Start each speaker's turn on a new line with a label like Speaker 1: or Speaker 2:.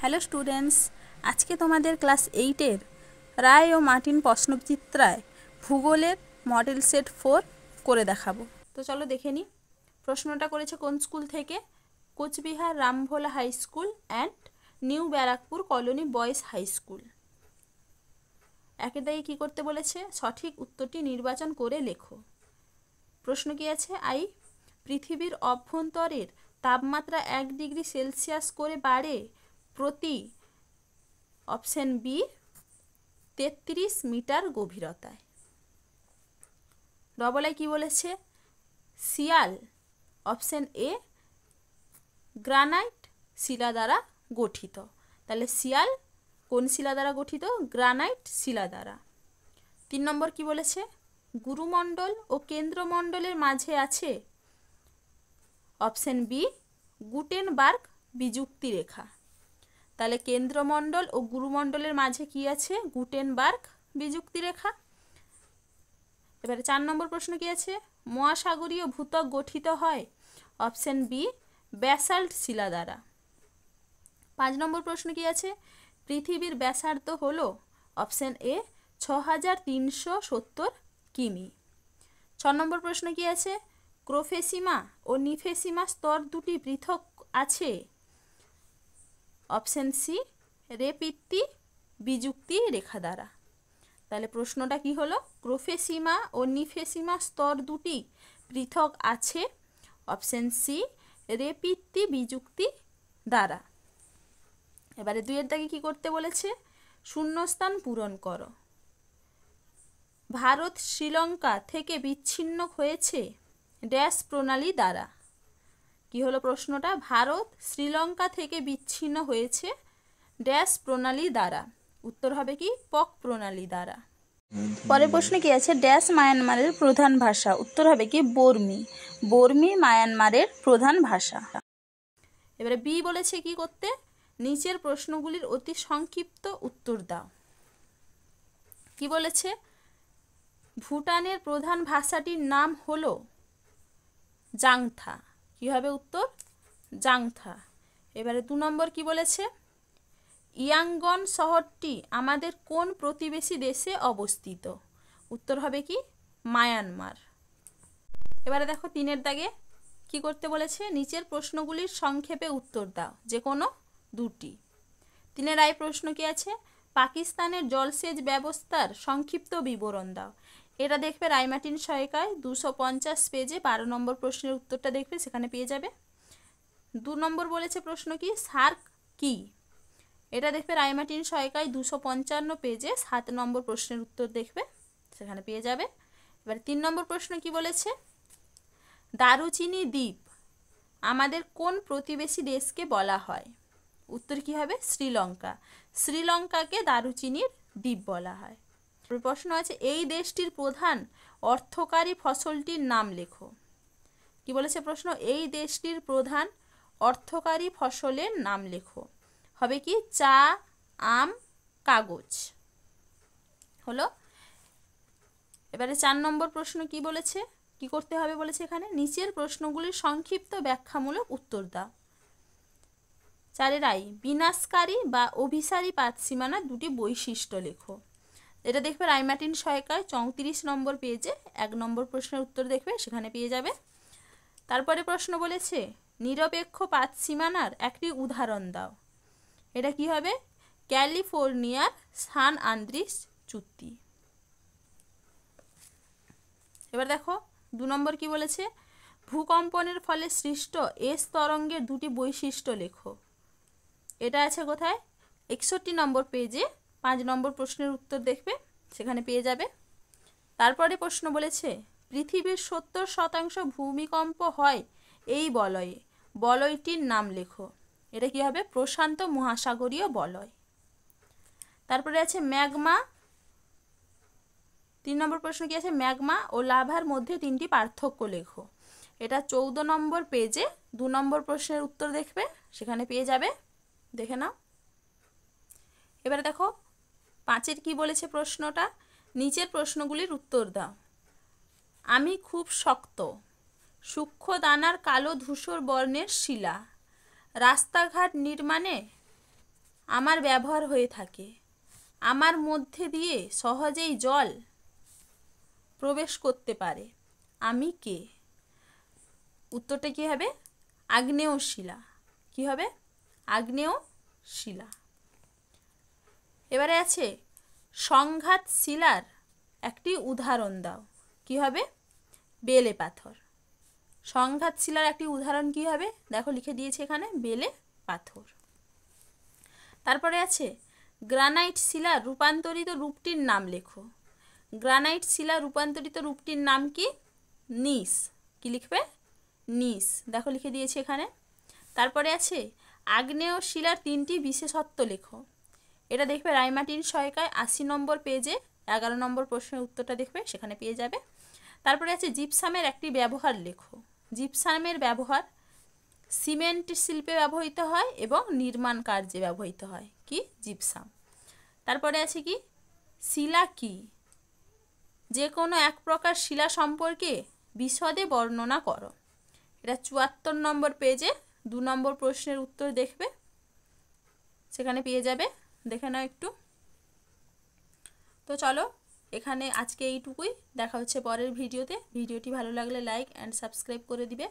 Speaker 1: Hello students, আজকে তোমাদের class 8-এর রায় ও Martin প্রশ্নচিত্রায় ভূগোলের মডেল সেট 4 করে দেখাবো। তো চলো দেখে নিই। প্রশ্নটা করেছে কোন স্কুল থেকে? Coochbehar Rambhola high school and new Barrackpore colony boys high school. একের দাগে কী করতে বলেছে? সঠিক উত্তরটি নির্বাচন করে লেখো। প্রশ্ন কি আছে? পৃথিবীর অভ্যন্তরের তাপমাত্রা 1 ডিগ্রি সেলসিয়াস করে বাড়ে প্রতি অপশন বি 33 মিটার গভীরতায়। ডবল কি বলেছে? শিয়াল অপশন এ গ্রানাইট শিলা দ্বারা গঠিত। তাহলে শিয়াল কোন শিলা দ্বারা গঠিত? গ্রানাইট শিলা দ্বারা। 3 নম্বর কি বলেছে? গুরুমণ্ডল ও কেন্দ্রমণ্ডলের মাঝে আছে অপশন বি গুটেনবার্গ বিযুক্তি রেখা। তাহলে কেন্দ্রমণ্ডল ও গুরুমণ্ডলের মাঝে কি আছে? গুটেনবার্গ বিযুক্তি রেখা। এবারে 4 নম্বর প্রশ্ন কি আছে? মহাসাগরীয় ভূত্বক গঠিত হয় অপশন বি ব্যাসাল্ট শিলা দ্বারা। 5 নম্বর প্রশ্ন কি আছে? পৃথিবীর ব্যাসার্ধ হলো অপশন এ 6370 কিমি। 6 নম্বর প্রশ্ন কি আছে? ক্রোফেসিমা ও নিফেসিমা স্তর দুটি পৃথক আছে অপশন সি রেপিত্তি বিযুক্তি রেখা দ্বারা। তাহলে প্রশ্নটা কি হলো? ক্রোফেসিমা ও নিফেসিমা স্তর দুটি পৃথক আছে অপশন সি রেপিত্তি বিযুক্তি দ্বারা। এবারে 2-এর দাগে কি করতে বলেছে? শূন্যস্থান পূরণ করো। ভারত শ্রীলঙ্কা থেকে বিচ্ছিন্ন হয়েছে ড্যাশ প্রণালী দ্বারা। কি হলো প্রশ্নটা? ভারত শ্রীলঙ্কা থেকে বিচ্ছিন্ন হয়েছে ড্যাশ প্রণালী দ্বারা। উত্তর হবে কি? পক প্রণালী দ্বারা। পরের প্রশ্ন কি আছে? ড্যাশ মায়ানমারের প্রধান ভাষা। উত্তর হবে কি? বর্মি। বর্মি মায়ানমারের প্রধান ভাষা। এবারে বি বলেছে কি করতে? নিচের প্রশ্নগুলির অতি সংক্ষিপ্ত উত্তর দাও। কি বলেছে? ভুটানের প্রধান ভাষাটির নাম হলো জাংথা। কি হবে উত্তর? জাংথা। এবারে 2 নম্বর কি বলেছে? ইয়াঙ্গন শহরটি আমাদের কোন প্রতিবেশী দেশে অবস্থিত? উত্তর হবে কি? মায়ানমার। এবারে দেখো 3-এর দাগে কি করতে বলেছে? নিচের প্রশ্নগুলির সংক্ষেপে উত্তর দাও, যে কোনো দুটি। 3-এর প্রশ্ন কি আছে? পাকিস্তানের জলসেচ ব্যবস্থার সংক্ষিপ্ত বিবরণ দাও। এটা দেখবে রায়মার্টিন সহায়িকায় 250 পেজে 12 নম্বর প্রশ্নের উত্তরটা দেখবে, সেখানে পেয়ে যাবে। 2 নম্বর বলেছে প্রশ্ন কি? সার্ক কি? এটা দেখবে রায়মার্টিন সহায়িকায় 255 পেজে 7 নম্বর প্রশ্নের উত্তর দেখবে, সেখানে পেয়ে যাবে। এবার 3 নম্বর প্রশ্ন কি বলেছে? দারুচিনি দ্বীপ আমাদের কোন প্রতিবেশী দেশকে বলা হয়? উত্তর কি হবে? শ্রীলঙ্কা। শ্রীলঙ্কাকে দারুচিনির দ্বীপ বলা হয়। প্রশ্ন আছে এই দেশটির প্রধান অর্থকারী ফসলটির নাম লেখো। কি বলেছে প্রশ্ন? এই দেশটির প্রধান অর্থকারী ফসলের নাম লেখো। হবে কি? চা, আম, কাগজ। হলো। এবারে 4 নম্বর প্রশ্ন কি বলেছে? কি করতে হবে বলেছে এখানে? নিচের প্রশ্নগুলির সংক্ষিপ্ত ব্যাখ্যামূলক উত্তর দাও। 4-এর বিনাশকারী বা অভিসারী পাতসীমানার দুটি বৈশিষ্ট্য লেখো। এটা দেখবে রায়মার্টিন সহায়িকায় 34 নম্বর পেজে 1 নম্বর প্রশ্নের উত্তর দেখবে, সেখানে পেয়ে যাবে। তারপরে প্রশ্ন বলেছে নিরপেক্ষ পাতসীমানার একটি উদাহরণ দাও। এটা কি হবে? ক্যালিফোর্নিয়ার সান আন্দ্রিস চুক্তি। এবার দেখো 2 নম্বর কি বলেছে? ভূকম্পনের ফলে সৃষ্ট এস তরঙ্গের দুটি বৈশিষ্ট্য লেখো। এটা আছে কোথায়? 61 নম্বর পেজে 5 নম্বর প্রশ্নের উত্তর দেখবে, সেখানে পেয়ে যাবে। তারপরে প্রশ্ন বলেছে পৃথিবীর 70% ভূমিকম্প হয় এই বলয়ে, বলয়টির নাম লেখো। এটা কি হবে? প্রশান্ত মহাসাগরীয় বলয়। তারপরে আছে ম্যাগমা। 3 নম্বর প্রশ্ন কি আছে? ম্যাগমা ও লাভার মধ্যে 3টি পার্থক্য লেখো। এটা 14 নম্বর পেজে 2 নম্বর প্রশ্নের উত্তর দেখবে, সেখানে পেয়ে যাবে, দেখে নাও। এবারে দেখো 5-এর কি বলেছে প্রশ্নটা? নিচের প্রশ্নগুলির উত্তর দাও। আমি খুব শক্ত, সূক্ষ্ম দানার কালো ধূসর বর্ণের শিলা, রাস্তাঘাট নির্মাণে আমার ব্যবহার হয়ে থাকে। আমার মধ্যে দিয়ে সহজেই জল প্রবেশ করতে পারে। আমি কে? উত্তরটা কী হবে? আগ্নেয় শিলা। কী হবে? আগ্নেয় শিলা। এবারে আছে সংঘাত শিলার একটি উদাহরণ দাও। কি হবে? বেলে পাথর। সংঘাত শিলার একটি উদাহরণ কি হবে? দেখো লিখে দিয়েছে এখানে, বেলে পাথর। তারপরে আছে গ্রানাইট শিলার রূপান্তরিত রূপটির নাম লেখো। গ্রানাইট শিলার রূপান্তরিত রূপটির নাম কি? নিস। কি লিখবে? নিস। দেখো লিখে দিয়েছে এখানে। তারপরে আছে আগ্নেয় শিলার 3টি বিশেষত্ব লেখো। এটা দেখবে রায়মার্টিন সহায়িকায় 80 নম্বর পেজে 11 নম্বর প্রশ্নের উত্তরটা দেখবে, সেখানে পেয়ে যাবে। তারপরে আছে জিপসামের একটি ব্যবহার লেখো। জিপসামের ব্যবহার সিমেন্ট শিল্পে ব্যবহৃত হয় এবং নির্মাণ কার্যে ব্যবহৃত হয়। কি? জিপসাম। তারপরে আছে কি? শিলা কি? যে কোনো এক প্রকার শিলা সম্পর্কে বিশদে বর্ণনা করো। এটা 74 নম্বর পেজে 2 নম্বর প্রশ্নের উত্তর দেখবে, সেখানে পেয়ে যাবে, দেখে নাও একটু। তো চলো এখানে আজকে এইটুকুই, দেখা হচ্ছে পরের ভিডিওতে। ভিডিওটি ভালো লাগলে লাইক অ্যান্ড সাবস্ক্রাইব করে দিবে।